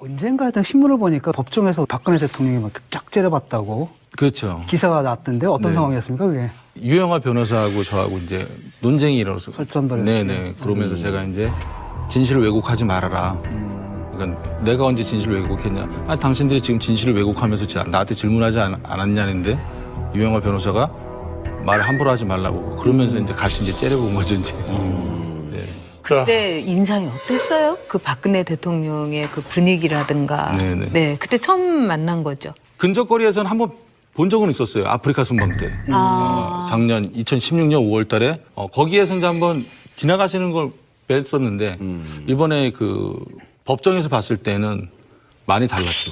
언젠가 하여튼 신문을 보니까 법정에서 박근혜 대통령이 막 쫙 째려봤다고 그렇죠. 기사가 났던데 어떤 네. 상황이었습니까, 그게? 유영하 변호사하고 저하고 이제 논쟁이 일어나서. 설전벌였어요. 네네. 그러면서 제가 이제 진실을 왜곡하지 말아라. 그러니까 내가 언제 진실을 왜곡했냐. 아니, 당신들이 지금 진실을 왜곡하면서 나한테 질문하지 않았냐는데 유영하 변호사가 말을 함부로 하지 말라고. 그러면서 이제 같이 이제 째려본 거죠, 이제. 네. 그때 인상이 어땠어요? 그 박근혜 대통령의 그 분위기라든가. 네네. 네, 그때 처음 만난 거죠. 근접거리에서는 한번 본 적은 있었어요. 아프리카 순방 때. 작년 2016년 5월 달에. 거기에서 이제 한번 지나가시는 걸 뵀었는데, 이번에 그 법정에서 봤을 때는 많이 달랐죠.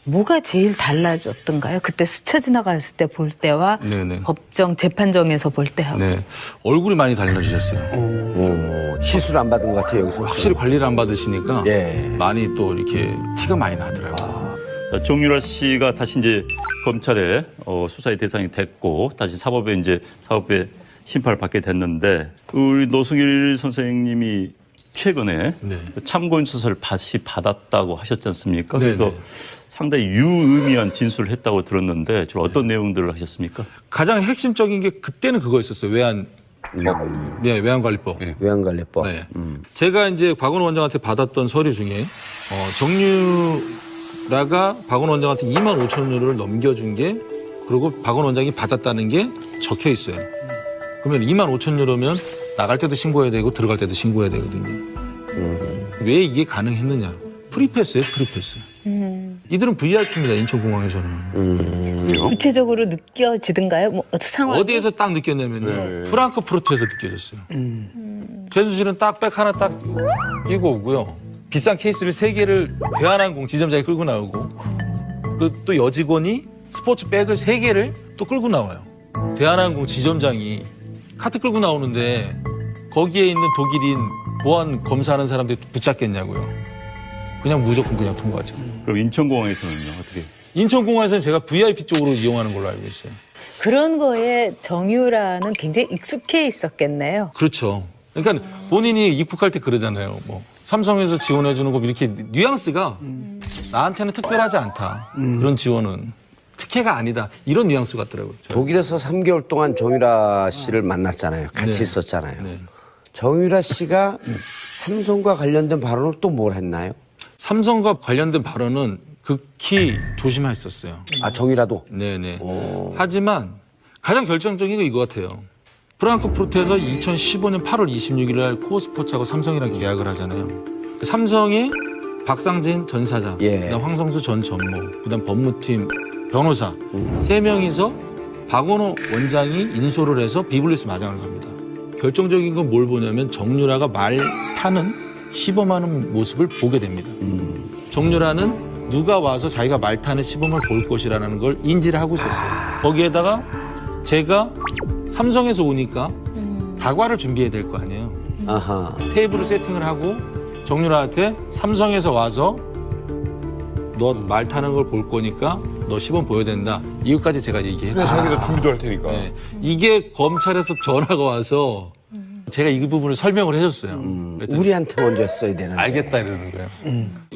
뭐가 제일 달라졌던가요? 그때 스쳐 지나갔을 때 볼 때와 네네. 법정 재판정에서 볼 때하고. 네. 얼굴이 많이 달라지셨어요. 시술 안 받은 것 같아요, 여기서. 확실히 관리를 안 받으시니까 예. 많이 또 이렇게 티가 많이 나더라고요. 정유라 씨가 다시 이제 검찰에 수사의 대상이 됐고 다시 사법에 심판을 받게 됐는데 우리 노승일 선생님이 최근에 네. 참고인 수사를 다시 받았다고 하셨지 않습니까? 네네. 그래서 상당히 유의미한 진술을 했다고 들었는데 주로 어떤 내용들을 하셨습니까? 가장 핵심적인 게 그때는 그거였었어요. 외환관리법. 외환관리법. 네. 제가 이제 박원호 원장한테 받았던 서류 중에 정유라가 박원호 원장한테 2만 5천 유로를 넘겨준 게 그리고 박원호 원장이 받았다는 게 적혀 있어요. 그러면 2만 5천 유로면 나갈 때도 신고해야 되고 들어갈 때도 신고해야 되거든요. 왜 이게 가능했느냐? 프리패스예요, 프리패스. 이들은 VIP입니다, 인천공항에서는. 구체적으로 느껴지던가요? 뭐 상황? 어디에서 딱 느꼈냐면요. 프랑크푸르트에서 느껴졌어요. 최순실은 딱 백 하나 딱 끼고 오고요. 비싼 케이스를 3개를 대한항공 지점장이 끌고 나오고 또 여직원이 스포츠 백을 3개를 또 끌고 나와요. 대한항공 지점장이 카트 끌고 나오는데 거기에 있는 독일인 보안 검사하는 사람들이 붙잡겠냐고요. 그냥 무조건 그냥 통과하죠. 그럼 인천공항에서는요 어떻게? 인천공항에서는 제가 VIP 쪽으로 이용하는 걸로 알고 있어요. 그런 거에 정유라는 굉장히 익숙해 있었겠네요. 그렇죠. 그러니까 본인이 입국할 때 그러잖아요. 뭐 삼성에서 지원해주는 거 이렇게 뉘앙스가 나한테는 특별하지 않다. 그런 지원은 특혜가 아니다. 이런 뉘앙스 같더라고요. 독일에서 3개월 동안 정유라 씨를 만났잖아요. 같이 네. 있었잖아요. 네. 정유라 씨가 삼성과 관련된 발언을 또 뭘 했나요? 삼성과 관련된 발언은 극히 조심했었어요. 아, 정유라도? 네네. 하지만 가장 결정적인 건 이거 같아요. 프랑크푸르트에서 2015년 8월 26일 날 코어스포츠하고 삼성이랑 계약을 하잖아요. 삼성의 박상진 전 사장, 예. 그다음 황성수 전 전무, 그다음 법무팀 변호사 3명이서 박원호 원장이 인솔을 해서 비블리스 마장을 갑니다. 결정적인 건 뭘 보냐면 정유라가 말 타는 시범하는 모습을 보게 됩니다. 정유라는 누가 와서 자기가 말 타는 시범을 볼 것이라는 걸 인지를 하고 있었어요. 거기에다가 제가 삼성에서 오니까 다과를 준비해야 될 거 아니에요. 아하. 테이블을 세팅을 하고 정유라한테 삼성에서 와서 너 말 타는 걸 볼 거니까 너 시범 보여야 된다. 이것까지 제가 얘기했어요. 자기가 준비도 할 테니까. 네. 이게 검찰에서 전화가 와서 제가 이 부분을 설명을 해줬어요. 그랬더니 우리한테 먼저 했어야 되는데. 알겠다 이러는 거예요.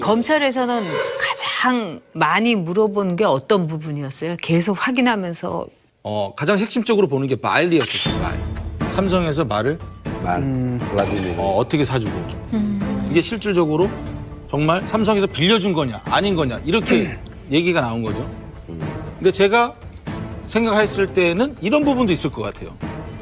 검찰에서는 가장 많이 물어본 게 어떤 부분이었어요? 계속 확인하면서. 가장 핵심적으로 보는 게 말이었었어요. 말. 삼성에서 말을 블라디미르. 어떻게 사주고 이게 실질적으로 정말 삼성에서 빌려준 거냐 아닌 거냐 이렇게 얘기가 나온 거죠. 근데 제가 생각했을 때는 이런 부분도 있을 것 같아요.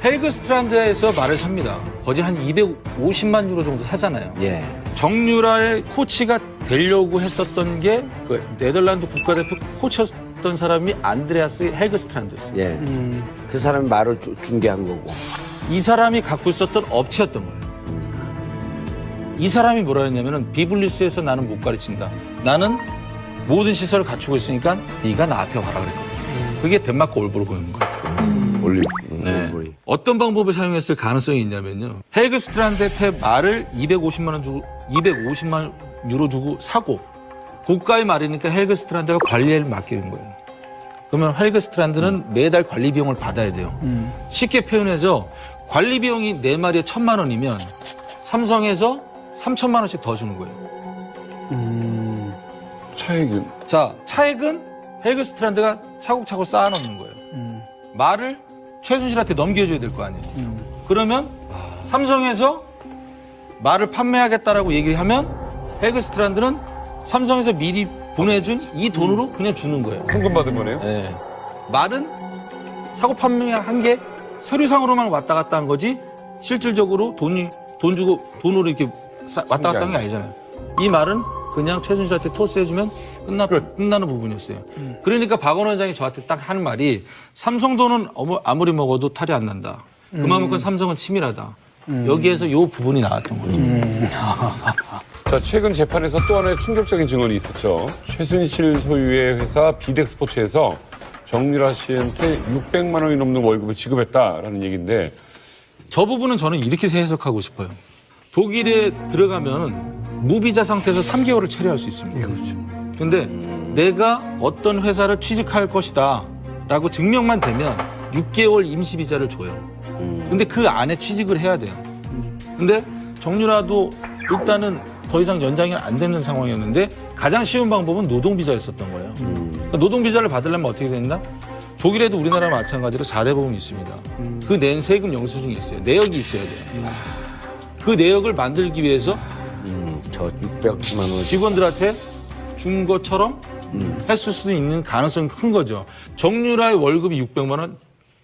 헬그 스트란드에서 말을 삽니다. 거진 한 250만 유로 정도 사잖아요. 예. 정유라의 코치가 되려고 했었던 게 그 네덜란드 국가대표 코치였던 사람이 안드레아스 헬그 스트란드였어요. 예. 그 사람이 말을 중개한 거고. 이 사람이 갖고 있었던 업체였던 거예요. 이 사람이 뭐라 했냐면은 비블리스에서 나는 못 가르친다. 나는 모든 시설을 갖추고 있으니까 네가 나한테 와라 그랬거든요. 그게 덴마크 올보르고인 거예요. 올리. 네. 어떤 방법을 사용했을 가능성이 있냐면요. 헬그 스트란드한테 말을 250만 유로 주고 사고 고가의 말이니까 헬그 스트란드가 관리를 맡기는 거예요. 그러면 헬그 스트란드는 매달 관리 비용을 받아야 돼요. 쉽게 표현해서 관리 비용이 4마리에 1,000만 원이면 삼성에서 3,000만 원씩 더 주는 거예요. 차액은? 자, 차액은 헬그스트란드가 차곡차곡 쌓아놓는 거예요. 말을 최순실한테 넘겨줘야 될 거 아니에요. 그러면 삼성에서 말을 판매하겠다라고 얘기를 하면 헬그스트란드는 삼성에서 미리 보내준 이 돈으로 그냥 주는 거예요. 현금 받은 거네요? 네. 말은 사고 판매한 게 서류상으로만 왔다 갔다 한 거지 실질적으로 돈 주고 돈으로 이렇게 왔다 갔다 한 게 아니잖아요. 이 말은 그냥 최순실한테 토스해주면 끝나는 부분이었어요. 그러니까 박원호 원장이 저한테 딱 하는 말이 삼성 돈은 아무리 먹어도 탈이 안 난다. 그만큼 삼성은 치밀하다. 여기에서 이 부분이 나왔던 거죠. 자, 최근 재판에서 또 하나의 충격적인 증언이 있었죠. 최순실 소유의 회사 비덱스포츠에서 정유라 씨한테 600만 원이 넘는 월급을 지급했다라는 얘기인데 저 부분은 저는 이렇게 해석하고 싶어요. 독일에 들어가면 무비자 상태에서 3개월을 체류할 수 있습니다. 그렇죠. 근데 내가 어떤 회사를 취직할 것이다 라고 증명만 되면 6개월 임시 비자를 줘요. 근데 그 안에 취직을 해야 돼요. 근데 정유라도 일단은 더 이상 연장이 안 되는 상황이었는데 가장 쉬운 방법은 노동비자였었던 거예요. 그러니까 노동비자를 받으려면 어떻게 됐나? 독일에도 우리나라와 마찬가지로 4대 보험이 있습니다. 그 낸 세금 영수증이 있어요. 내역이 있어야 돼요. 그 내역을 만들기 위해서 저 600만 원. 직원들한테 준 것처럼 했을 수도 있는 가능성이 큰 거죠. 정유라의 월급이 600만 원,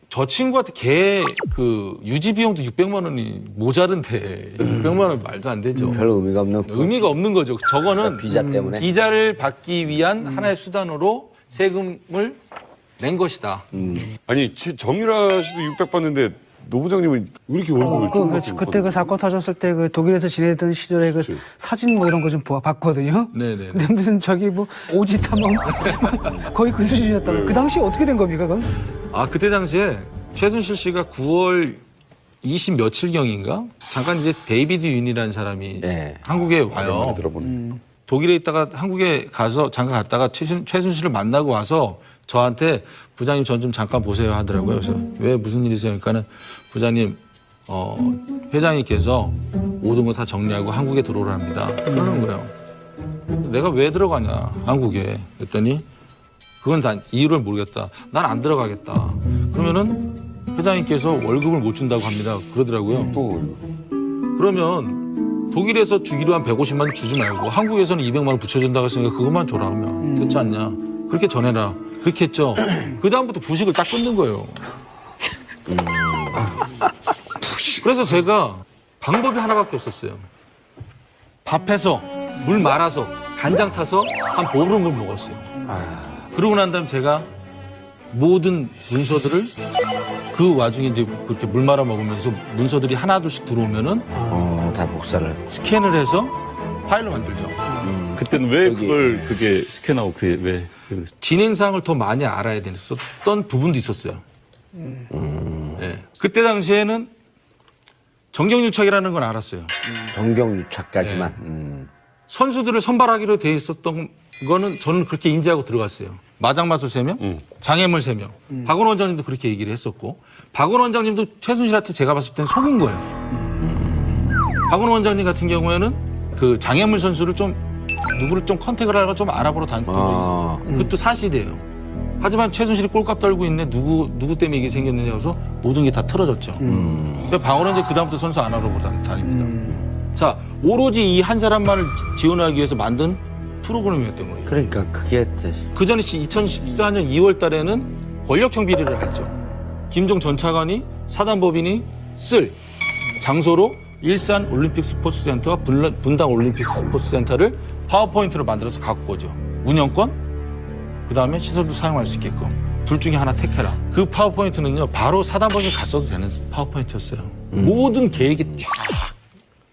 저 친구한테 걔 그 유지 비용도 600만 원이 모자른데 600만 원 말도 안 되죠. 별 의미가 없는. 의미가 없는 거죠. 저거는 비자 때문에. 비자를 받기 위한 하나의 수단으로 세금을 낸 것이다. 아니 정유라 씨도 600 받는데 노 부장님은 왜 이렇게 월급을 그때 그 사건 터졌을 때 그 독일에서 지내던 시절에 그 사진 뭐 이런 거 좀 봤거든요. 네네. 근데 무슨 저기 뭐 오지타만 거의 그 수준이었다고. 그 당시 어떻게 된 겁니까, 그건? 아, 그때 당시에 최순실 씨가 9월 20 며칠경인가? 잠깐 이제 데이비드 윤이라는 사람이 네. 한국에 와요. 들어보네. 독일에 있다가 한국에 가서 잠깐 갔다가 최순실을 만나고 와서 저한테 부장님 전 좀 잠깐 보세요 하더라고요. 그래서 왜 무슨 일이세요? 그러니까는 부장님 회장님께서 모든 거 다 정리하고 한국에 들어오랍니다. 그러는 거예요. 내가 왜 들어가냐 한국에 그랬더니 그건 다 이유를 모르겠다. 난 안 들어가겠다. 그러면은 회장님께서 월급을 못 준다고 합니다. 그러더라고요. 또 그러면 독일에서 주기로 한 150만 원 주지 말고 한국에서는 200만 원 붙여준다고 했으니까 그것만 줘라 하면 그렇지 않냐. 그렇게 전해라. 그렇게 했죠. 그 다음부터 부식을 딱 끊는 거예요. 그래서 제가 방법이 하나밖에 없었어요. 밥해서 물 말아서 간장 타서 한 보름을 먹었어요. 그러고 난 다음에 제가 모든 문서들을 그 와중에 이제 그렇게 물 말아 먹으면서 문서들이 하나둘씩 들어오면은 다 복사를. 스캔을 해서 파일로 만들죠. 그때는 왜 그게 스캔하고 그게 왜? 진행 사항을 더 많이 알아야 됐었던 부분도 있었어요. 네. 그때 당시에는 정경유착이라는 건 알았어요. 정경유착까지만. 선수들을 선발하기로 돼 있었던 거는 저는 그렇게 인지하고 들어갔어요. 마장마술 3명, 장애물 3명. 박원호 원장님도 그렇게 얘기를 했었고 박원호 원장님도 최순실한테 제가 봤을 땐 속은 거예요. 박원호 원장님 같은 경우에는 그 장애물 선수를 좀 누구를 좀 컨택을 하려고 좀 알아보러 다녔던 적이 있어요. 그것도 사실이에요. 하지만 최순실이 꼴값 떨고 있네. 누구 때문에 이게 생겼느냐 해서 모든 게 다 틀어졌죠. 그래서 박원호 원장님 그다음부터 선수 안 알아보러 다닙니다. 자, 오로지 이 한 사람만을 지원하기 위해서 만든 프로그램이었던 거예요. 그러니까 그게 그 전에 2014년 2월 달에는 권력형 비리를 했죠. 김종 전 차관이 사단법인이 쓸 장소로 일산 올림픽 스포츠센터와 분당 올림픽 스포츠센터를 파워포인트로 만들어서 갖고 오죠. 운영권, 그 다음에 시설도 사용할 수 있게끔. 둘 중에 하나 택해라. 그 파워포인트는요, 바로 사단법인에 갔어도 되는 파워포인트였어요. 모든 계획이 쫙.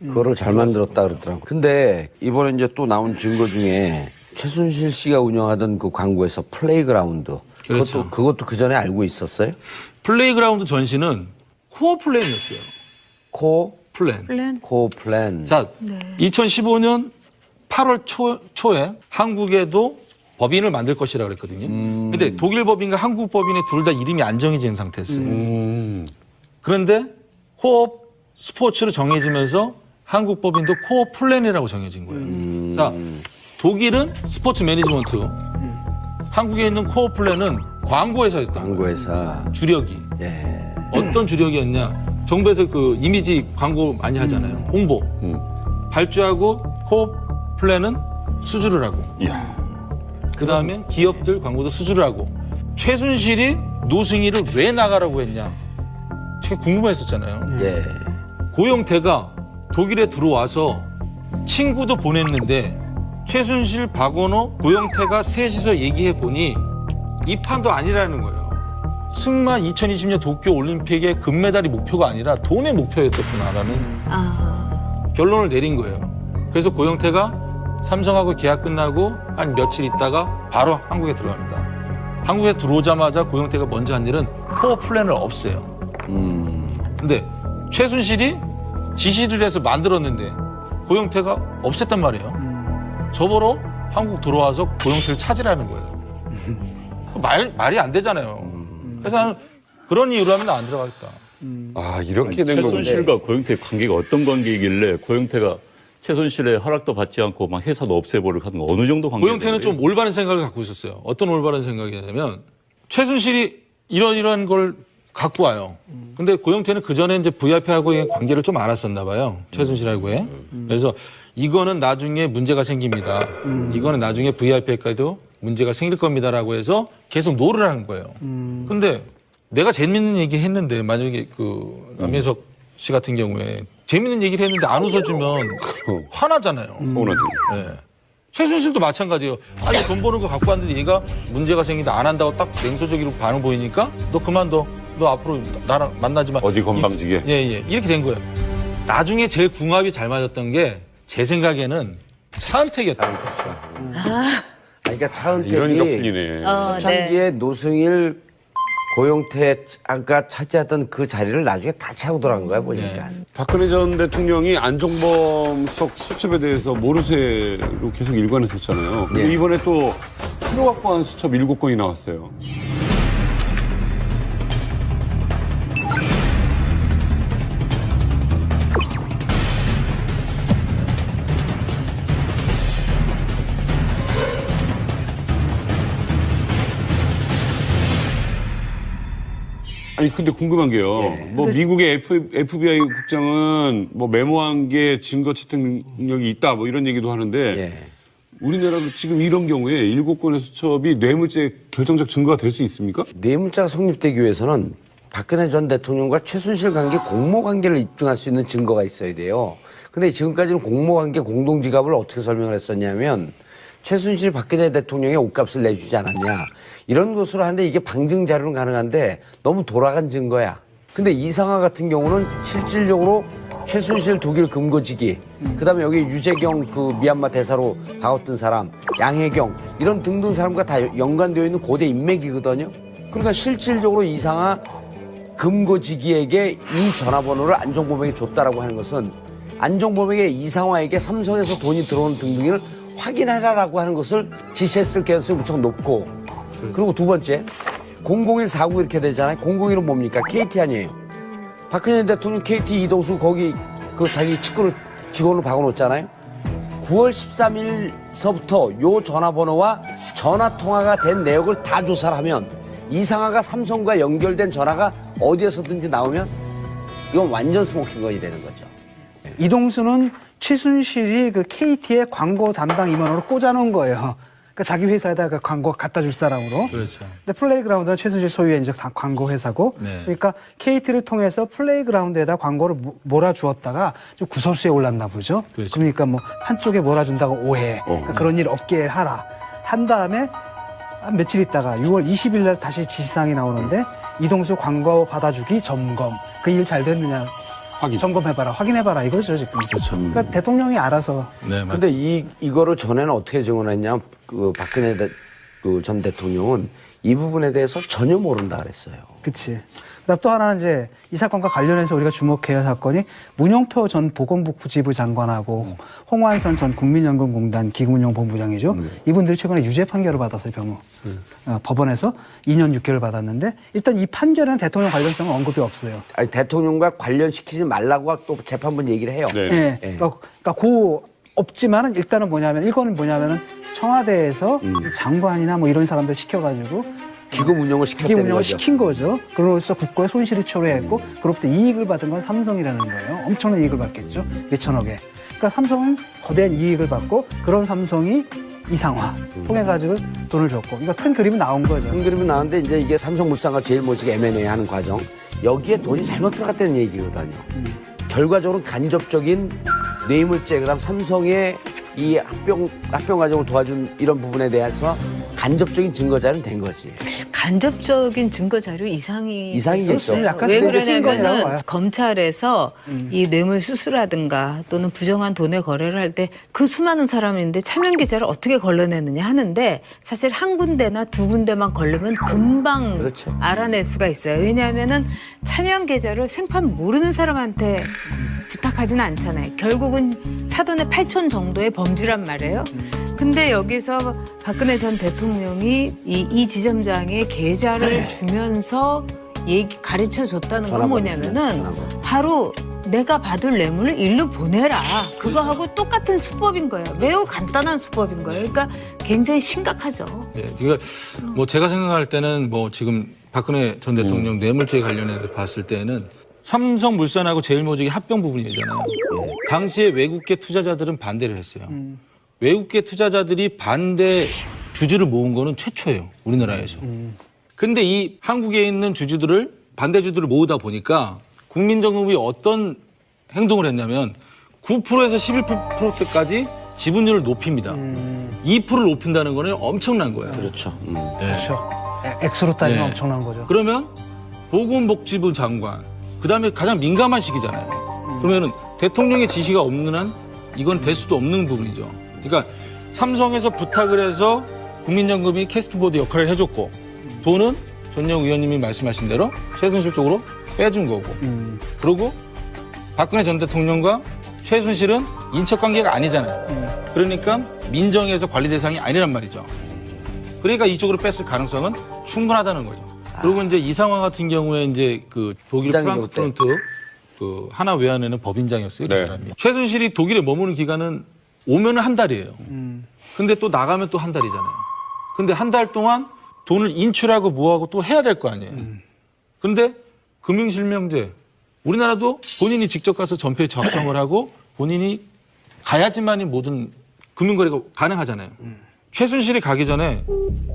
그거를 잘 만들었다 그러더라고. 근데 이번에 이제 또 나온 증거 중에 최순실 씨가 운영하던 그 광고에서 플레이그라운드. 그렇죠. 그것도 그 전에 알고 있었어요? 플레이그라운드 전시는 코어 플랜이었어요. 플랜. 코어 플랜. 자, 2015년 8월 초에 한국에도 법인을 만들 것이라고 그랬거든요. 근데 독일 법인과 한국 법인의 둘 다 이름이 안 정해진 상태였어요. 그런데 코어 스포츠로 정해지면서 한국 법인도 코어 플랜이라고 정해진 거예요. 자, 독일은 스포츠 매니지먼트, 한국에 있는 코어 플랜은 광고회사였다. 광고회사. 주력이. 예. 어떤 주력이었냐? 정부에서 그 이미지 광고 많이 하잖아요. 홍보. 발주하고 코어 플랜은 수주를 하고. 이야. 그 다음에 기업들 광고도 수주를 하고. 최순실이 노승희를 왜 나가라고 했냐? 되게 궁금했었잖아요. 예. 고영태가 독일에 들어와서 친구도 보냈는데 최순실, 박원호, 고영태가 셋이서 얘기해 보니 이 판도 아니라는 거예요. 승마 2020년 도쿄 올림픽의 금메달이 목표가 아니라 돈의 목표였었구나라는 결론을 내린 거예요. 그래서 고영태가 삼성하고 계약 끝나고 한 며칠 있다가 바로 한국에 들어갑니다. 한국에 들어오자마자 고영태가 먼저 한 일은 코어 플랜을 없애요. 근데 최순실이 지시를 해서 만들었는데 고영태가 없앴단 말이에요. 저보러 한국 들어와서 고영태를 찾으라는 거예요. 말이 안 되잖아요. 그래서 나는 그런 이유로 하면 안 들어가겠다. 아, 이렇게 된 거군요. 최순실과 고영태의 관계가 어떤 관계이길래 고영태가 최순실의 허락도 받지 않고 막 회사도 없애버리고 하는 거 어느 정도 관계가 고영태는 좀 올바른 생각을 갖고 있었어요. 어떤 올바른 생각이냐면 최순실이 이런 걸 갖고 와요. 근데 고영태는 그 전에 이제 VIP하고의 관계를 좀 알았었나 봐요. 최순실하고의. 그래서 이거는 나중에 문제가 생깁니다. 이거는 나중에 VIP에까지도 문제가 생길 겁니다라고 해서 계속 노를 하는 거예요. 근데 내가 재밌는 얘기를 했는데 만약에 그 남민석 씨 같은 경우에 재밌는 얘기를 했는데 안 웃어주면 화나잖아요. 서운하지. 네. 최순실도 마찬가지예요. 아니 돈 버는 거 갖고 왔는데 얘가 문제가 생긴다 안 한다고 딱 냉소적으로 반응 보이니까 너 그만둬. 너 앞으로 나랑 만나지 마. 어디 건방지게. 예. 이렇게 된 거예요. 나중에 제일 궁합이 잘 맞았던 게 제 생각에는 차은택이었다. 그러니까 차은택이 이러니까 풀리네. 초창기에 노승일, 고영태가 차지하던 그 자리를 나중에 다 차고 들어간 거야 보니까. 박근혜 전 대통령이 안종범 수석 수첩에 대해서 모르쇠로 계속 일관했었잖아요. 근데 예. 이번에 또 새로 확보한 수첩 7건이 나왔어요. 아니 근데 궁금한 게요. 뭐 미국의 FBI 국장은 뭐 메모한 게 증거 채택 능력이 있다 뭐 이런 얘기도 하는데 예. 우리나라도 지금 이런 경우에 7건의 수첩이 뇌물죄 결정적 증거가 될 수 있습니까? 뇌물죄가 성립되기 위해서는 박근혜 전 대통령과 최순실 관계 공모 관계를 입증할 수 있는 증거가 있어야 돼요. 근데 지금까지는 공모 관계 공동 지갑을 어떻게 설명을 했었냐면 최순실 박근혜 대통령의 옷값을 내주지 않았냐 이런 것으로 하는데 이게 방증 자료는 가능한데 너무 돌아간 증거야. 근데 이상화 같은 경우는 실질적으로 최순실 독일 금고지기 그다음에 여기 유재경 그 미얀마 대사로 바꿨던 사람 양혜경 이런 등등 사람과 다 연관되어 있는 고대 인맥이거든요. 그러니까 실질적으로 이상화 금고지기에게 이 전화번호를 안종범에게 줬다라고 하는 것은 안종범에게 이상화에게 삼성에서 돈이 들어오는 등등을 확인해라라고 하는 것을 지시했을 가능성이 무척 높고 그리고 두 번째 00149 이렇게 되잖아요. 001은 뭡니까? KT 아니에요. 박근혜 대통령 KT 이동수 거기 그 자기 직원을 박아놓잖아요. 9월 13일서부터 요 전화번호와 전화통화가 된 내역을 다 조사를 하면 이상화가 삼성과 연결된 전화가 어디에서든지 나오면 이건 완전 스모킹건이 되는 거죠. 이동수는 최순실이 그 KT의 광고 담당 임원으로 꽂아놓은 거예요. 그러니까 자기 회사에다가 광고 갖다 줄 사람으로. 그렇죠. 근데 플레이그라운드는 최순실 소유의 이제 다 광고 회사고. 네. 그러니까 KT를 통해서 플레이그라운드에다 광고를 몰아주었다가 좀 구설수에 올랐나 보죠. 그렇죠. 그러니까 뭐 한쪽에 몰아준다고 오해. 그러니까 그런 일 없게 하라. 한 다음에 한 며칠 있다가 6월 20일 날 다시 지시사항이 나오는데 이동수 광고 받아주기 점검. 그 일 잘 됐느냐. 확인. 점검해봐라, 확인해봐라 이거죠 지금. 그렇죠. 그러니까 대통령이 알아서. 네, 맞 근데 이거를 전에는 어떻게 증언했냐? 그 박근혜 그 전 대통령은 이 부분에 대해서 전혀 모른다 그랬어요. 그치. 그다음 또 하나는 이제 이 사건과 관련해서 우리가 주목해야 할 사건이 문용표 전 보건복지부 장관하고 홍완선 전 국민연금공단 기금운용본부장이죠. 이분들이 최근에 유죄 판결을 받았어요, 법원에서 2년 6개월 받았는데 일단 이 판결에는 대통령 관련성은 언급이 없어요. 아니, 대통령과 관련시키지 말라고 또 재판부 얘기를 해요. 네. 예. 그러니까 그 없지만은 일단은 뭐냐면 이거는 뭐냐면은 청와대에서 이 장관이나 뭐 이런 사람들 시켜가지고 기금 운영을 기금 시켰다는 운영을 거죠. 시킨 거죠. 그로써 국고에 손실을 초래했고 그로부터 이익을 받은 건 삼성이라는 거예요. 엄청난 이익을 받겠죠. 2천억에. 그러니까 삼성은 거대한 이익을 받고 그런 삼성이 이상화 통해 가지고 돈을 줬고, 그러니까 큰 그림이 나온 거죠. 큰 그림은 나왔는데 이제 이게 삼성물산과 제일모직 M&A 하는 과정 여기에 돈이 잘못 들어갔다는 얘기거든요. 결과적으로는 간접적인 뇌물죄 그다음 삼성의 이 합병 과정을 도와준 이런 부분에 대해서 간접적인 증거 자료는 된 거지. 간접적인 증거 자료 이상이겠죠. 그렇죠. 약간 왜 스탠드 낀 거라고 그러냐면은 봐요. 검찰에서 이 뇌물 수수라든가 또는 부정한 돈의 거래를 할 때 그 수많은 사람인데 차명 계좌를 어떻게 걸러내느냐 하는데 사실 한 군데나 두 군데만 걸르면 금방 그렇죠. 알아낼 수가 있어요. 왜냐하면은 차명 계좌를 생판 모르는 사람한테 부탁하지는 않잖아요. 결국은 사돈의 8촌 정도의 범주란 말이에요. 근데 여기서 박근혜 전 대통령이 이 지점장의 계좌를 주면서 가르쳐 줬다는 건 뭐냐면은 바로 내가 받을 뇌물을 일로 보내라. 그거하고 똑같은 수법인 거예요. 매우 간단한 수법인 거예요. 그러니까 굉장히 심각하죠. 예, 그러니까 뭐 제가 생각할 때는 뭐 지금 박근혜 전 대통령 뇌물죄 관련해서 봤을 때는 삼성물산하고 제일모직이 합병 부분이잖아요. 당시에 외국계 투자자들은 반대를 했어요. 외국계 투자자들이 반대 주주를 모은 거는 최초예요. 우리나라에서. 근데 이 한국에 있는 주주들을 반대주들을 모으다 보니까 국민정음이 어떤 행동을 했냐면 9%에서 11%까지 지분율을 높입니다. 2%를 높인다는 거는 엄청난 거예요. 그렇죠. 예. 그렇죠. 액수로 따지면 네. 엄청난 거죠. 그러면 보건복지부 장관, 그다음에 가장 민감한 시기잖아요. 그러면은 대통령의 지시가 없는 한 이건 될 수도 없는 부분이죠. 그러니까 삼성에서 부탁을 해서 국민연금이 캐스트보드 역할을 해줬고 돈은 전영 의원님이 말씀하신 대로 최순실 쪽으로 빼준 거고 그리고 박근혜 전 대통령과 최순실은 인척관계가 아니잖아요. 그러니까 민정에서 관리 대상이 아니란 말이죠. 그러니까 이쪽으로 뺐을 가능성은 충분하다는 거죠. 그리고 이제 이 상황 같은 경우에 이제 그 독일 부장이죠, 프랑크푸르트 그 하나 외환에는 법인장이었어요. 그 네. 사람이. 최순실이 독일에 머무는 기간은 오면은 한 달이에요. 근데 또 나가면 또 한 달이잖아요. 근데 한 달 동안 돈을 인출하고 뭐하고 또 해야 될 거 아니에요. 근데 금융실명제 우리나라도 본인이 직접 가서 전표에 작성을 하고 본인이 가야지만이 모든 금융거래가 가능하잖아요. 최순실이 가기 전에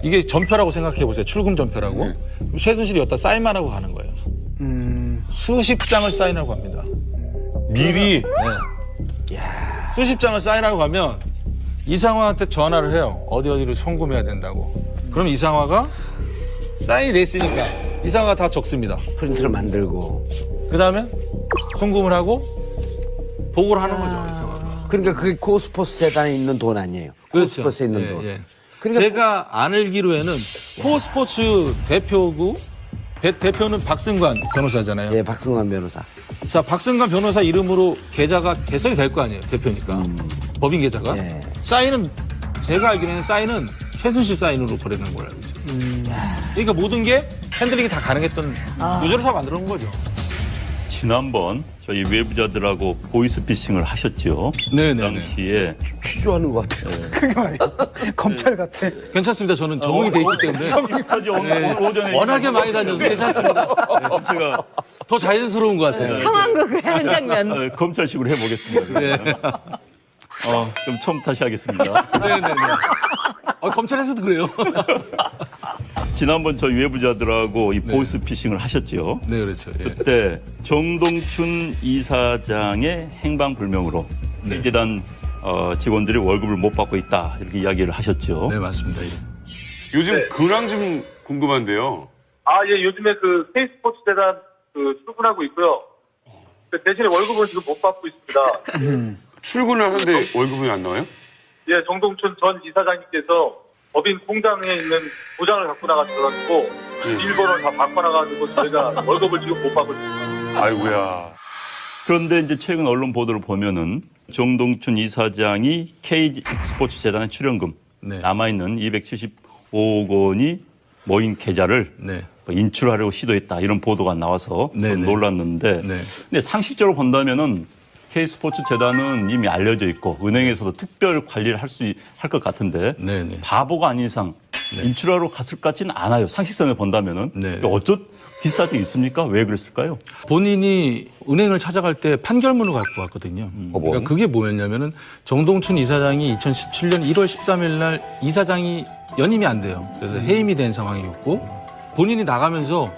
이게 전표라고 생각해 보세요. 출금 전표라고. 그럼 최순실이 여기다 사인만 하고 가는 거예요. 수십 장을 사인하고 갑니다. 미리 네. 수십 장을 사인하고 가면 이상화한테 전화를 해요. 어디를 송금해야 된다고. 그럼 이상화가 사인이 됐으니까 이상화가 다 적습니다. 프린트를 만들고. 그 다음에 송금을 하고 보고를 하는 거죠. 이상화가. 그러니까 그게 코스포스 재단에 있는 돈 아니에요. 코스포스에 있는 돈. 예. 그러니까 제가 알기로에는 코스포츠 대표고 대표는 박승관 변호사잖아요. 예, 박승관 변호사. 자, 박승관 변호사 이름으로 계좌가 개설이 될 거 아니에요. 대표니까. 법인 계좌가. 예. 사인은 제가 알기로는 사인은 최순실 사인으로 거래된 걸로 알고 있어요. 그러니까 모든 게 핸들링이 다 가능했던 구조를 다 만들어 놓은 거죠. 지난번 저희 외부자들하고 보이스피싱을 하셨죠. 네네네. 그 당시에 취조하는 것 같아요. 그게 말이에요. 검찰 같아. 괜찮습니다. 저는 적응이 돼 있기 때문에. 익숙하죠. 오늘 오전에 워낙에 많이 다녀서 괜찮습니다. 제가 더 자연스러운 것 같아요. 상황극의 한 장면. 검찰식으로 해보겠습니다. 네. 좀 처음 다시 하겠습니다. 네네네. 검찰에서도 그래요. 지난번 저희 외부자들하고 이 보이스피싱을 하셨죠. 네, 그렇죠. 예. 그때 정동춘 이사장의 행방불명으로 회계단 직원들이 월급을 못 받고 있다 이렇게 이야기를 하셨죠. 네, 맞습니다. 예. 요즘 근황 좀 궁금한데요. 예, 요즘에 그 K스포츠 재단 출근하고 있고요. 대신에 월급은 지금 못 받고 있습니다. 출근을 하는데 월급이 안 나와요? 예, 정동춘 전 이사장님께서 법인 공장에 있는 도장을 갖고 나가셔가지고 일본을 다 바꿔나가지고 저희가 월급을 지금 못 받고 있습니다. 아이고야. 그런데 이제 최근 언론 보도를 보면은 정동춘 이사장이 K 스포츠 재단의 출연금 네. 남아있는 275억 원이 모인 계좌를 네. 인출하려고 시도했다 이런 보도가 나와서 네, 좀 네. 놀랐는데 네. 근데 상식적으로 본다면은 K스포츠 재단은 이미 알려져 있고 은행에서도 특별 관리를 할 것 같은데 네네. 바보가 아닌 이상 인출하러 갔을 것 같지는 않아요. 상식선을 본다면은. 네. 뒷사정이 있습니까? 왜 그랬을까요? 본인이 은행을 찾아갈 때 판결문을 갖고 왔거든요. 그러니까 그게 뭐였냐면은 정동춘 이사장이 2017년 1월 13일 날 이사장이 연임이 안 돼요. 그래서 해임이 된 상황이었고 본인이 나가면서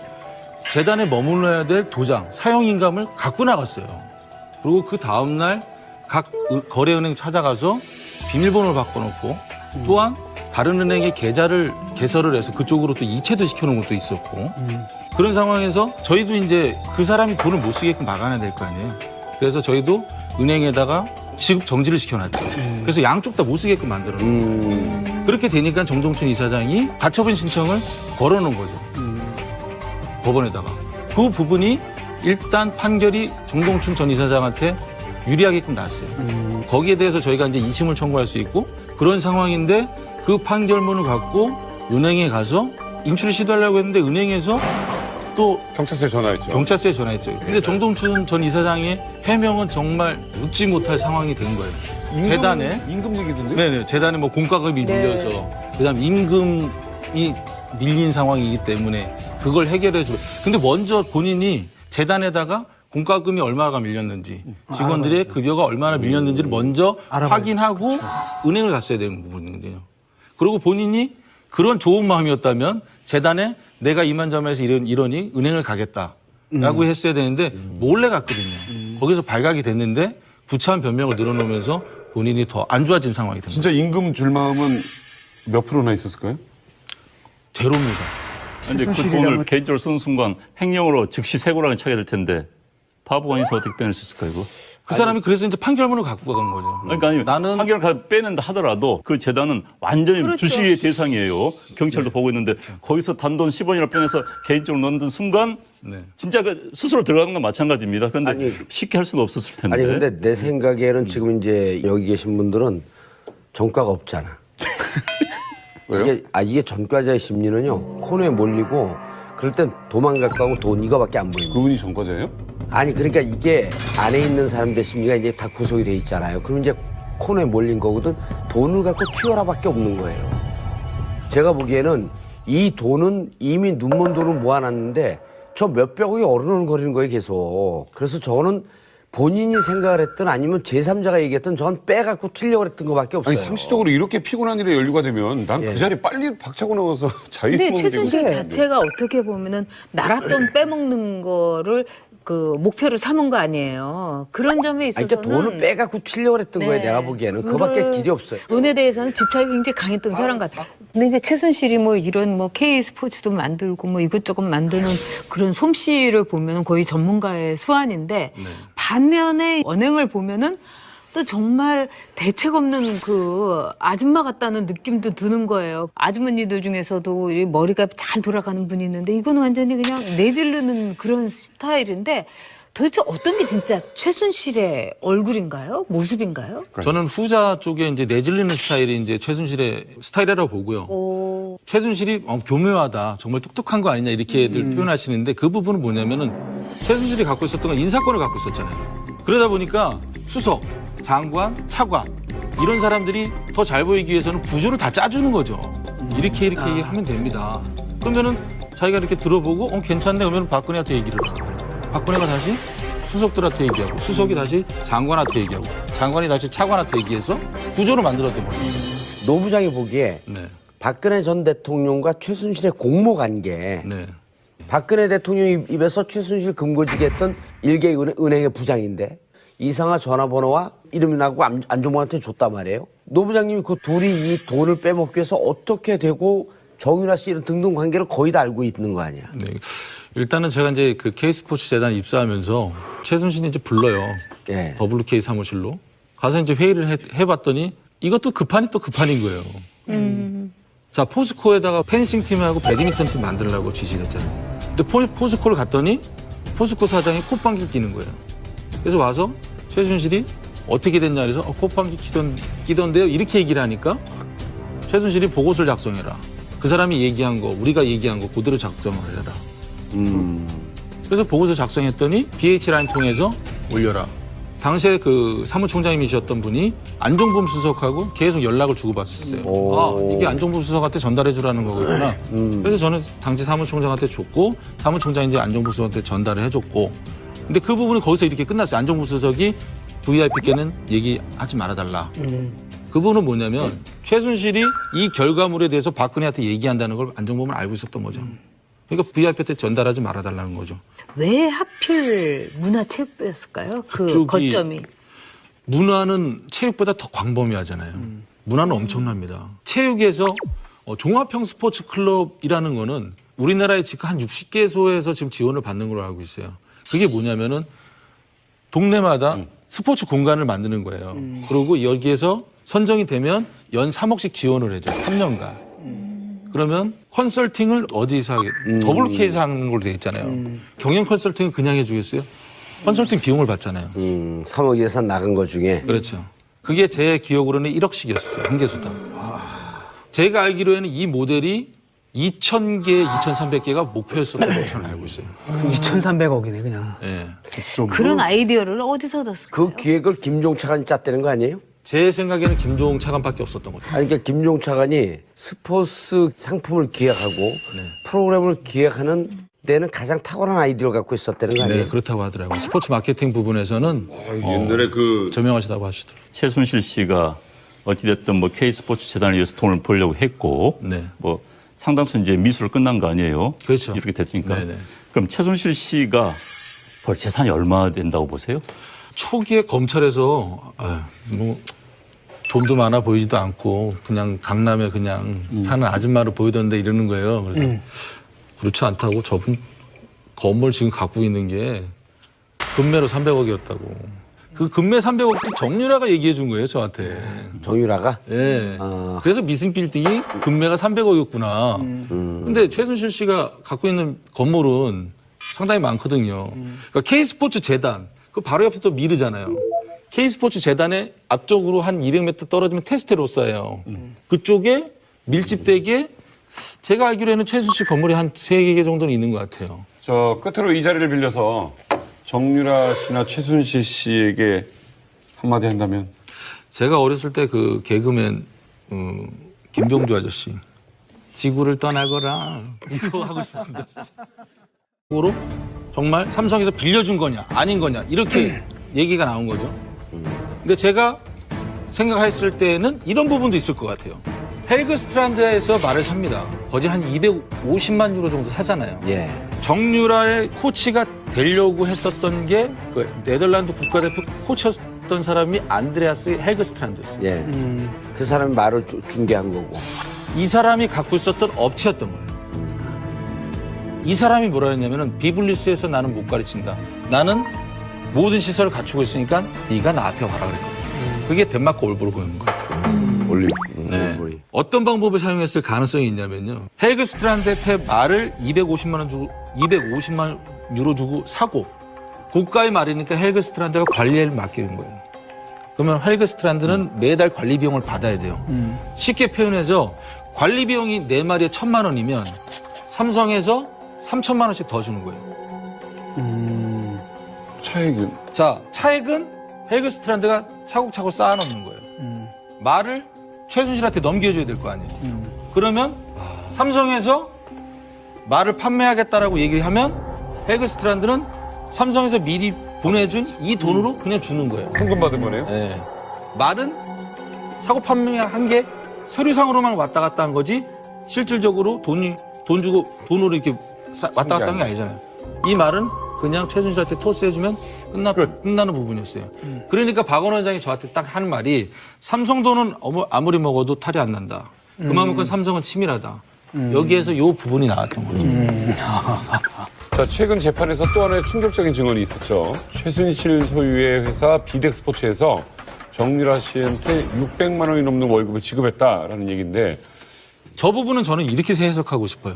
재단에 머물러야 될 도장, 사용인감을 갖고 나갔어요. 그리고 그 다음날 각 거래은행 찾아가서 비밀번호를 바꿔놓고 또한 다른 은행의 계좌를 개설을 해서 그쪽으로 또 이체도 시켜놓은 것도 있었고 그런 상황에서 저희도 이제 그 사람이 돈을 못 쓰게끔 막아내야 될 거 아니에요. 그래서 저희도 은행에다가 지급 정지를 시켜놨죠. 그래서 양쪽 다 못 쓰게끔 만들어놨어요. 그렇게 되니까 정동춘 이사장이 가처분 신청을 걸어놓은 거죠. 법원에다가. 그 부분이 일단 판결이 정동춘 전 이사장한테 유리하게끔 났어요. 거기에 대해서 저희가 이제 2심을 청구할 수 있고 그런 상황인데 그 판결문을 갖고 은행에 가서 인출을 시도하려고 했는데 은행에서 또 경찰서에 전화했죠. 경찰서에 전화했죠. 근데 정동춘 전 이사장의 해명은 정말 웃지 못할 상황이 된 거예요. 재단에 임금 얘기던데? 네네 재단에 뭐 공과금이 밀려서 그다음 임금이 밀린 상황이기 때문에 그걸 해결해 줘. 근데 먼저 본인이 재단에다가 공과금이 얼마가 밀렸는지 직원들의 급여가 얼마나 밀렸는지를 먼저 확인하고 은행을 갔어야 되는 부분이거든요. 그리고 본인이 그런 좋은 마음이었다면 재단에 내가 이만저만해서 이러니 은행을 가겠다라고 했어야 되는데 몰래 갔거든요. 거기서 발각이 됐는데 구차한 변명을 늘어놓으면서 본인이 더 안 좋아진 상황이 됩니다. 진짜 임금 줄 마음은 몇 프로나 있었을까요? 제로입니다. 근데 그 돈을 개인적으로 쓰는 순간 횡령으로 즉시 세고랑이 차게 될 텐데 바보가 아니서 어떻게 빼낼 수 있을까요, 이거? 그 사람이 그래서 이제 판결문을 갖고 간 거죠. 그러니까 아니, 나는 판결을 빼낸다 하더라도 그 재단은 완전히 그렇죠. 주식의 대상이에요. 경찰도 보고 있는데 거기서 단돈 10원이나 빼내서 개인적으로 넣는 순간 네. 진짜 그 스스로 들어가는 건 마찬가지입니다. 그런데 아니, 쉽게 할 수는 없었을 텐데. 아니 근데 내 생각에는 지금 이제 여기 계신 분들은 전과가 없잖아. 왜요? 이게 전과자의 심리는요. 코너에 몰리고 그럴 땐 도망갈까 하고 돈 이거밖에 안 보이는 거예요. 그분이 전과자예요? 아니 그러니까 이게 안에 있는 사람들 심리가 이제 다 구속이 돼 있잖아요. 그럼 이제 코너에 몰린 거거든 돈을 갖고 튀어라밖에 없는 거예요. 제가 보기에는 이 돈은 이미 눈먼 돈을 모아놨는데 저 몇백억이 어른거리는 거예요 계속. 그래서 저는 본인이 생각을 했든 아니면 제3자가 얘기했든 저는 빼갖고 튀려고 했던 거밖에 없어요. 아니 상식적으로 이렇게 피곤한 일에 연루가 되면 난 그 자리에 빨리 박차고 나가서 근데 자유로움이 되고 최순실 자체가 어떻게 보면은 나랏돈 빼먹는 거를 그 목표로 삼은 거 아니에요. 그런 점에 아니, 있어서는 그러니까 돈을 빼갖고 튀려고 했던 거예요. 내가 보기에는. 그거밖에 길이 없어요. 은에 대해서는 집착이 굉장히 강했던 사람 같아. 근데 이제 최순실이 뭐 이런 뭐 K 스포츠도 만들고 뭐 이것저것 만드는 그런 솜씨를 보면은 거의 전문가의 수완인데 반면에 언행을 보면은 또 정말 대책 없는 그 아줌마 같다는 느낌도 드는 거예요. 아주머니들 중에서도 이 머리가 잘 돌아가는 분이 있는데 이거는 완전히 그냥 내지르는 그런 스타일인데 도대체 어떤 게 진짜 최순실의 얼굴인가요? 모습인가요? 저는 후자 쪽에 이제 내질리는 스타일이 이제 최순실의 스타일이라고 보고요. 오. 최순실이 교묘하다, 정말 똑똑한 거 아니냐 이렇게들 표현하시는데 그 부분은 뭐냐면은 최순실이 갖고 있었던 건 인사권을 갖고 있었잖아요. 그러다 보니까 수석, 장관, 차관 이런 사람들이 더 잘 보이기 위해서는 구조를 다 짜주는 거죠. 이렇게 하면 됩니다. 그러면은 자기가 이렇게 들어보고 괜찮네 그러면 박근혜한테 얘기를 하고 박근혜가 다시 수석들한테 얘기하고 수석이 다시 장관한테 얘기하고 장관이 다시 차관한테 얘기해서 구조를 만들었던 거죠. 노 부장이 보기에 네. 박근혜 전 대통령과 최순실의 공모 관계. 네. 박근혜 대통령 입에서 최순실 금고지기 했던 일개 은행의 부장인데 이상한 전화번호와 이름이 나고 안종범한테 줬단 말이에요. 노 부장님이 그 둘이 이 돈을 빼먹기 위해서 어떻게 되고 정유라 씨 이런 등등 관계를 거의 다 알고 있는 거 아니야. 네. 일단은 제가 이제 그 K스포츠 재단 입사하면서 최순실이 이제 불러요. 예. WK 사무실로. 가서 이제 회의를 해봤더니 이것도 급한이 또 급한인 거예요. 자, 포스코에다가 펜싱 팀하고 배드민턴 팀 만들려고 지시를 했잖아요. 근데 포스코를 갔더니 포스코 사장이 콧방귀를 끼는 거예요. 그래서 와서 최순실이 어떻게 됐냐 그래서 콧방귀 끼던데요. 이렇게 얘기를 하니까 최순실이 보고서를 작성해라. 그 사람이 얘기한 거, 우리가 얘기한 거 그대로 작성을 해라. 그래서 보고서 작성했더니 BH 라인 통해서 올려라. 당시에 그 사무총장님이셨던 분이 안종범 수석하고 계속 연락을 주고받았어요. 아, 이게 안종범 수석한테 전달해 주라는 거구나. 그래서 저는 당시 사무총장한테 줬고 사무총장이 이제 안종범 수석한테 전달을 해줬고. 근데 그 부분은 거기서 이렇게 끝났어요. 안종범 수석이 VIP께는 얘기하지 말아달라. 그 부분은 뭐냐면 최순실이 이 결과물에 대해서 박근혜한테 얘기한다는 걸 안종범은 알고 있었던 거죠. 그러니까 VIP한테 전달하지 말아달라는 거죠. 왜 하필 문화체육부였을까요? 그 그쪽이 거점이. 문화는 체육보다 더 광범위하잖아요. 문화는 엄청납니다. 체육에서 종합형 스포츠 클럽이라는 거는 우리나라에 지금 한 60개소에서 지금 지원을 받는 걸로 알고 있어요. 그게 뭐냐면은 동네마다 스포츠 공간을 만드는 거예요. 그리고 여기에서 선정이 되면 연 3억씩 지원을 해줘요. 3년간. 그러면 컨설팅을 어디서 하겠 WK에서 하는 걸로 돼 있잖아요. 경영 컨설팅은 그냥 해주겠어요? 컨설팅 비용을 받잖아요. 3억 예산 나간 것 중에. 그렇죠. 그게 제 기억으로는 1억씩이었어요. 한 개수당. 제가 알기로에는 이 모델이 2,000개, 2,300개가 목표였었던 걸로 저는 알고 있어요. 2,300억이네 그냥. 예. 그런 아이디어를 어디서 얻었을까요? 그 기획을 김종 차관이 짰다는 거 아니에요? 제 생각에는 김종 차관밖에 없었던 거죠. 아니, 그러니까 김종 차관이 스포츠 상품을 기획하고 프로그램을 기획하는 데는 가장 탁월한 아이디어를 갖고 있었다는 거 아니에요? 네, 그렇다고 하더라고요. 스포츠 마케팅 부분에서는 옛날에 그 저명하시다고 하시더라고요. 최순실 씨가 어찌됐든 뭐 K스포츠 재단을 위해서 돈을 벌려고 했고 네. 뭐 상당수 이제 미수로 끝난 거 아니에요? 그렇죠. 이렇게 됐으니까. 네네. 그럼 최순실 씨가 벌 재산이 얼마 된다고 보세요? 초기에 검찰에서 뭐 돈도 많아 보이지도 않고 그냥 강남에 그냥 사는 아줌마로 보이던데 이러는 거예요. 그래서 그렇지 않다고 저분 건물 지금 갖고 있는 게 금매로 300억이었다고. 그 금매 300억도 정유라가 얘기해 준 거예요, 저한테. 정유라가? 예. 아. 그래서 미슨 빌딩이 금매가 300억이었구나. 근데 최순실 씨가 갖고 있는 건물은 상당히 많거든요. 그러니까 K스포츠 재단, 그 바로 옆에 또 미르잖아요. K스포츠 재단의 앞쪽으로 한 200m 떨어지면 테스테로사예요. 그쪽에 밀집되게 제가 알기로는 최순실 건물이 한 3개 정도는 있는 것 같아요. 저 끝으로 이 자리를 빌려서 정유라 씨나 최순실 씨에게 한마디 한다면 제가 어렸을 때 그 개그맨 김병주 아저씨 지구를 떠나거라 이거 하고 싶습니다. 진짜. 으로 정말 삼성에서 빌려준 거냐 아닌 거냐 이렇게 얘기가 나온 거죠. 근데 제가 생각했을 때는 이런 부분도 있을 것 같아요. 헬그 스트란드에서 말을 삽니다. 거진 한 250만 유로 정도 하잖아요. 예. 정유라의 코치가 되려고 했었던 게 그 네덜란드 국가대표 코치였던 사람이 안드레아스 헬그 스트란드였어요. 예. 그 사람이 말을 중개한 거고. 이 사람이 갖고 있었던 업체였던 거예요. 이 사람이 뭐라 했냐면은 비블리스에서 나는 못 가르친다. 나는 모든 시설을 갖추고 있으니까 네가 나한테 와라 그랬거든요. 그게 덴마크 올보르고인 것 같아요. 올림. 네. 어떤 방법을 사용했을 가능성이 있냐면요. 헬그 스트란드의 말을 250만 유로 주고 사고 고가의 말이니까 헬그 스트란드가 관리를 맡기는 거예요. 그러면 헬그 스트란드는 매달 관리 비용을 받아야 돼요. 쉽게 표현해서 관리 비용이 4마리에 1,000만 원이면 삼성에서 3,000만 원씩 더 주는 거예요. 차액은 자, 차액은 헬그 스트란드가 차곡차곡 쌓아놓는 거예요. 말을 최순실한테 넘겨줘야 될 거 아니에요. 그러면 삼성에서 말을 판매하겠다라고 얘기를 하면 헬그 스트란드는 삼성에서 미리 보내준 이 돈으로 그냥 주는 거예요. 상금 받은 거네요? 네. 말은 사고 판매한 게 서류상으로만 왔다 갔다 한 거지 실질적으로 돈 주고 돈으로 이렇게 왔다 갔다 한 게 아니잖아요. 이 말은 그냥 최순실한테 토스해주면 끝나는 부분이었어요. 그러니까 박원 원장이 저한테 딱 하는 말이 삼성 돈은 아무리 먹어도 탈이 안 난다. 그만큼 삼성은 치밀하다. 여기에서 이 부분이 나왔던 거죠. 자, 최근 재판에서 또 하나의 충격적인 증언이 있었죠. 최순실 소유의 회사 비덱스포츠에서 정유라 씨한테 600만 원이 넘는 월급을 지급했다라는 얘기인데 저 부분은 저는 이렇게 해석하고 싶어요.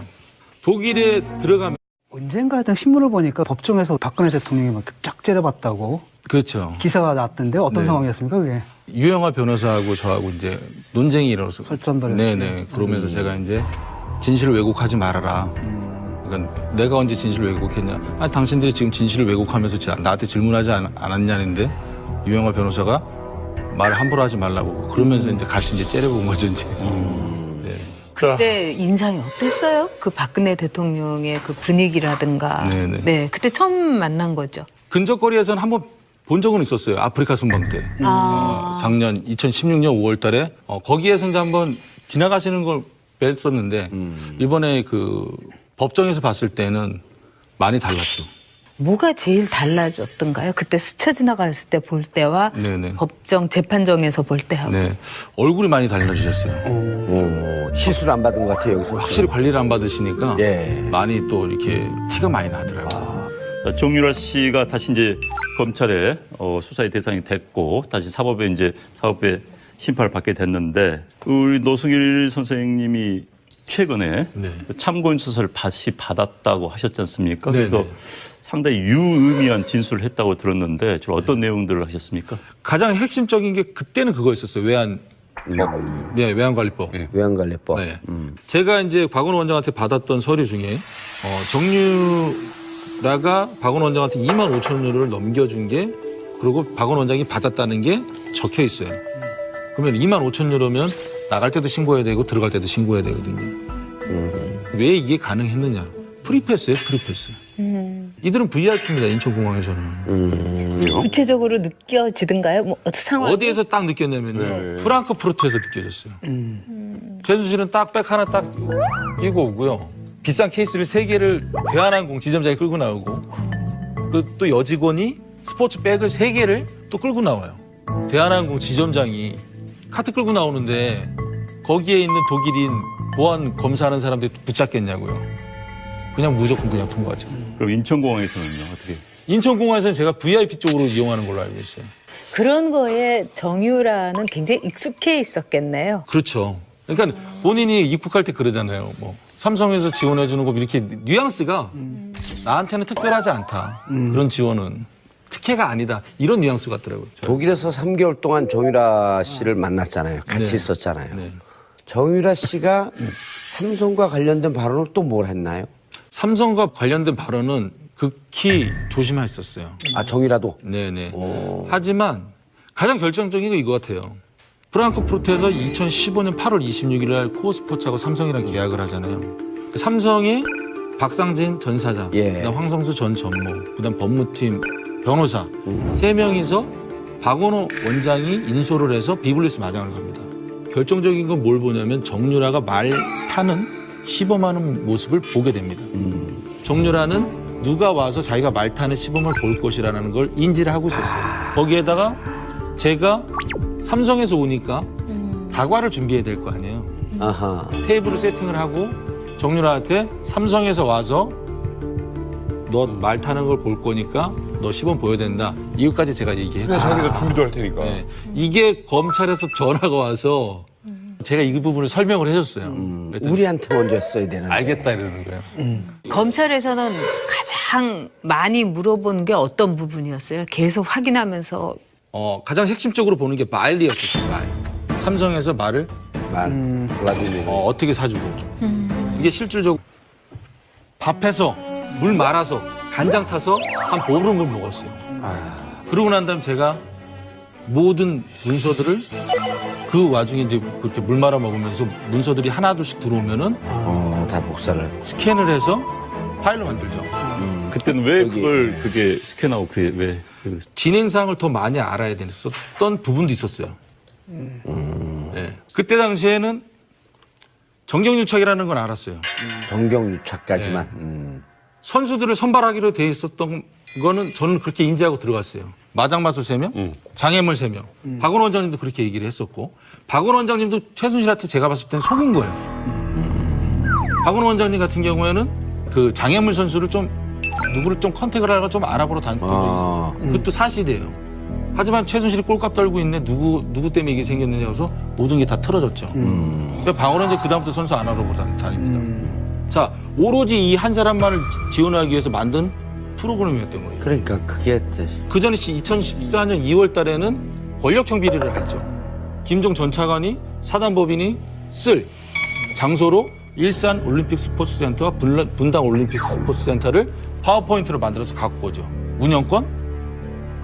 독일에 들어가면 언젠가 하여튼 신문을 보니까 법정에서 박근혜 대통령이 막 쫙 째려봤다고 그렇죠. 기사가 났던데 어떤 네. 상황이었습니까 그게? 유영하 변호사하고 저하고 이제 논쟁이 일어서 설전벌였어요. 네네. 그러면서 제가 이제 진실을 왜곡하지 말아라. 그러니까 내가 언제 진실을 왜곡했냐? 아니 당신들이 지금 진실을 왜곡하면서 나한테 질문하지 않았냐는데 유영하 변호사가 말 함부로 하지 말라고 그러면서 이제 같이 이제 째려본 거죠 이제. 네. 그때 인상이 어땠어요? 그 박근혜 대통령의 그 분위기라든가. 네네. 네, 그때 처음 만난 거죠. 근접거리에서는 한번 본 적은 있었어요. 아프리카 순방 때. 작년 2016년 5월 달에 거기에서 이제 한번 지나가시는 걸 뵀었는데 이번에 그 법정에서 봤을 때는 많이 달랐죠. 뭐가 제일 달라졌던가요? 그때 스쳐 지나갔을 때 볼 때와 네네. 법정 재판정에서 볼 때하고. 네. 얼굴이 많이 달라지셨어요. 시술 안 받은 것 같아요, 여기서. 확실히 관리를 안 받으시니까 예. 많이 또 이렇게 티가 많이 나더라고요. 자, 정유라 씨가 다시 이제 검찰에 수사의 대상이 됐고 다시 사법부의 심판을 받게 됐는데 우리 노승일 선생님이 최근에 네. 참고인 수사를 다시 받았다고 하셨지 않습니까? 네네. 그래서 상당히 유의미한 진술을 했다고 들었는데 주로 어떤 내용들을 하셨습니까? 가장 핵심적인 게 그때는 그거였었어요. 외환관리법. 외환관리법. 네. 제가 이제 박원호 원장한테 받았던 서류 중에 정유라가 박원호 원장한테 2만 5천 유로를 넘겨준 게 그리고 박원호 원장이 받았다는 게 적혀 있어요. 그러면 2만 5천 유로면 나갈 때도 신고해야 되고 들어갈 때도 신고해야 되거든요. 왜 이게 가능했느냐? 프리패스예요, 프리패스. 이들은 VIP입니다, 인천공항에서는. 구체적으로 느껴지던가요? 뭐 상황? 어디에서 딱 느꼈냐면요. 프랑크푸르트에서 느껴졌어요. 최순실은 딱 백 하나 딱 끼고 오고요. 비싼 케이스를 3개를 대한항공 지점장이 끌고 나오고 그 또 여직원이 스포츠 백을 3개를 또 끌고 나와요. 대한항공 지점장이 카트 끌고 나오는데 거기에 있는 독일인 보안 검사하는 사람들이 붙잡겠냐고요. 그냥 무조건 그냥 통과하죠. 그럼 인천공항에서는요 어떻게? 인천공항에서는 제가 VIP 쪽으로 이용하는 걸로 알고 있어요. 그런 거에 정유라는 굉장히 익숙해 있었겠네요. 그렇죠. 그러니까 본인이 입국할 때 그러잖아요. 뭐 삼성에서 지원해주는 거 이렇게 뉘앙스가 나한테는 특별하지 않다. 그런 지원은 특혜가 아니다. 이런 뉘앙스 같더라고요. 독일에서 3개월 동안 정유라 씨를 만났잖아요. 같이 네. 있었잖아요. 네. 정유라 씨가 삼성과 관련된 발언을 또 뭘 했나요? 삼성과 관련된 발언은 극히 조심했었어요. 아, 정유라도? 네네. 하지만 가장 결정적인 건 이거 같아요. 프랑크푸르트에서 2015년 8월 26일 날 코어스포츠하고 삼성이랑 계약을 하잖아요. 삼성의 박상진 전 사장, 예. 그다음 황성수 전 전무, 그다음 법무팀 변호사 3명이서 박원호 원장이 인솔을 해서 비블리스 마장을 갑니다. 결정적인 건 뭘 보냐면 정유라가 말 타는 시범하는 모습을 보게 됩니다. 정유라는 누가 와서 자기가 말 타는 시범을 볼 것이라는 걸 인지를 하고 있었어요. 거기에다가 제가 삼성에서 오니까 다과를 준비해야 될 거 아니에요. 아하. 테이블을 세팅을 하고 정유라한테 삼성에서 와서 너 말 타는 걸 볼 거니까 너 시범 보여야 된다. 이것까지 제가 얘기했어요. 근데 자기가 준비도 할 테니까. 네. 이게 검찰에서 전화가 와서 제가 이 부분을 설명을 해줬어요. 그랬더니 우리한테 먼저 했어야 되는데. 알겠다 이러는 거예요. 검찰에서는 가장 많이 물어본 게 어떤 부분이었어요? 계속 확인하면서. 가장 핵심적으로 보는 게 말리였었어요. 말. 삼성에서 말을 블라디미르. 어떻게 사주고 이게 실질적으로 밥해서 물 말아서 간장 타서 한 보름을 먹었어요. 그러고 난 다음에 제가 모든 문서들을 그 와중에 이제 그렇게 물 말아 먹으면서 문서들이 하나둘씩 들어오면은 다 복사를. 스캔을 해서 파일로 만들죠. 그때는 왜 그게 스캔하고 그게 왜? 진행사항을 더 많이 알아야 됐었던 부분도 있었어요. 네. 그때 당시에는 정경유착이라는 건 알았어요. 정경유착까지만. 선수들을 선발하기로 돼 있었던 거는 저는 그렇게 인지하고 들어갔어요. 마장마술 3명, 장애물 3명. 박원호 원장님도 그렇게 얘기를 했었고 박원호 원장님도 최순실한테 제가 봤을 때는 속은 거예요. 박원호 원장님 같은 경우에는 그 장애물 선수를 누구를 컨택을 하다가 좀 알아보러 다녔던 적이 있어요. 그것도 사실이에요. 하지만 최순실이 꼴값 떨고 있네. 누구 때문에 이게 생겼느냐 해서 모든 게 다 틀어졌죠. 그래서 박원호 원장이 그다음부터 선수 안 알아보러 다닙니다. 자, 오로지 이 한 사람만을 지원하기 위해서 만든 프로그램이었던 거예요. 그러니까 그게 그 전에 2014년 2월 달에는 권력형 비리를 했죠. 김종 전 차관이 사단법인이 쓸 장소로 일산 올림픽 스포츠센터와 분당 올림픽 스포츠센터를 파워포인트로 만들어서 갖고 오죠. 운영권,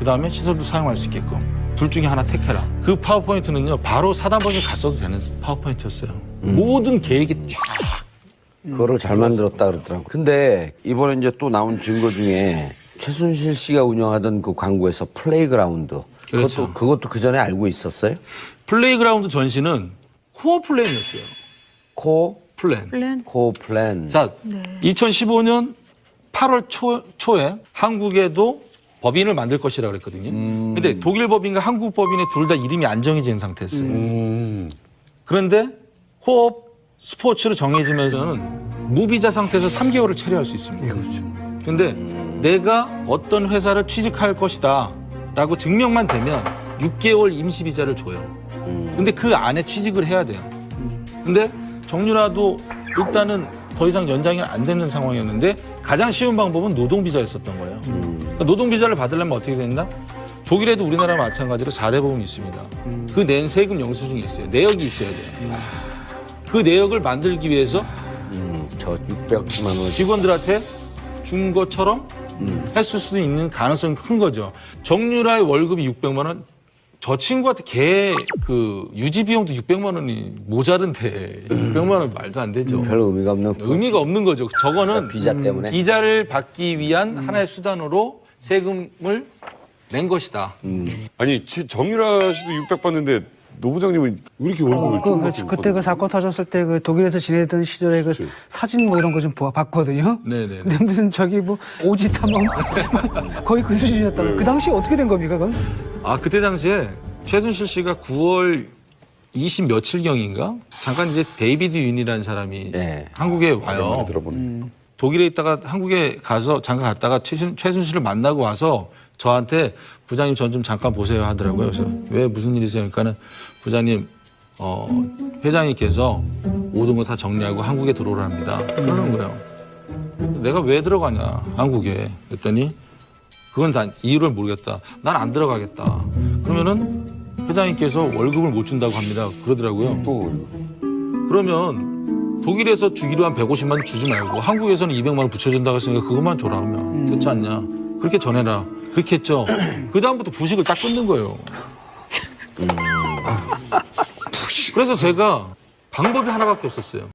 그다음에 시설도 사용할 수 있게끔 둘 중에 하나 택해라. 그 파워포인트는요 바로 사단법인에 갔어도 되는 파워포인트였어요. 모든 계획이 쫙. 그거를 잘 만들었다 그러더라고. 근데 이번에 이제 또 나온 증거 중에 최순실 씨가 운영하던 그 광고에서 플레이그라운드. 그렇죠. 그것도 그 전에 알고 있었어요? 플레이그라운드 전시는 코어 플랜이었어요. 플랜. 코 플랜. 자, 2015년 8월 초에 한국에도 법인을 만들 것이라 그랬거든요. 근데 독일 법인과 한국 법인의 둘 다 이름이 안 정해진 상태였어요. 그런데 코업 스포츠로 정해지면서는 무비자 상태에서 3개월을 체류할 수 있습니다. 근데 내가 어떤 회사를 취직할 것이다 라고 증명만 되면 6개월 임시 비자를 줘요. 근데 그 안에 취직을 해야 돼요. 근데 정유라도 일단은 더 이상 연장이 안 되는 상황이었는데 가장 쉬운 방법은 노동비자였었던 거예요. 그러니까 노동비자를 받으려면 어떻게 된다? 독일에도 우리나라와 마찬가지로 4대 보험이 있습니다. 그 낸 세금 영수증이 있어요. 내역이 있어야 돼요. 그 내역을 만들기 위해서 저 600만 원. 직원들한테 준 것처럼 했을 수도 있는 가능성이 큰 거죠. 정유라의 월급이 600만 원, 저 친구한테 걔 그 유지 비용도 600만 원이 모자른데 600만 원 말도 안 되죠. 별 의미가 없는. 의미가 없는 거죠. 저거는 비자 때문에. 비자를 받기 위한 하나의 수단으로 세금을 낸 것이다. 아니 정유라 씨도 600 받는데 노 부장님은 왜 이렇게 월급을 그때 그 사건 터졌을 때 그 독일에서 지내던 시절에 그 사진 뭐 이런 거 좀 봤거든요. 네네. 근데 무슨 저기 뭐 오지 탐험 거의 그 수준이었다고. 그 당시 어떻게 된 겁니까, 그건? 아 그때 당시에 최순실 씨가 9월 20 며칠경인가 잠깐 이제 데이비드 윤이라는 사람이 네. 한국에 와요. 들어보네. 독일에 있다가 한국에 가서 잠깐 갔다가 최순실을 만나고 와서 저한테 부장님 전 좀 잠깐 보세요 하더라고요. 그래서 왜 무슨 일이세요? 그러니까는 부장님 회장님께서 모든 거 다 정리하고 한국에 들어오랍니다. 그러는 거예요. 내가 왜 들어가냐 한국에 그랬더니 그건 다 이유를 모르겠다. 난 안 들어가겠다. 그러면은 회장님께서 월급을 못 준다고 합니다. 그러더라고요. 그러면 독일에서 주기로 한 150만 원 주지 말고 한국에서는 200만 원 붙여준다고 했으니까 그것만 줘라 하면 됐지 않냐. 그렇게 전해라. 그렇게 했죠. 그 다음부터 부식을 딱 끊는 거예요. 그래서 제가 방법이 하나밖에 없었어요.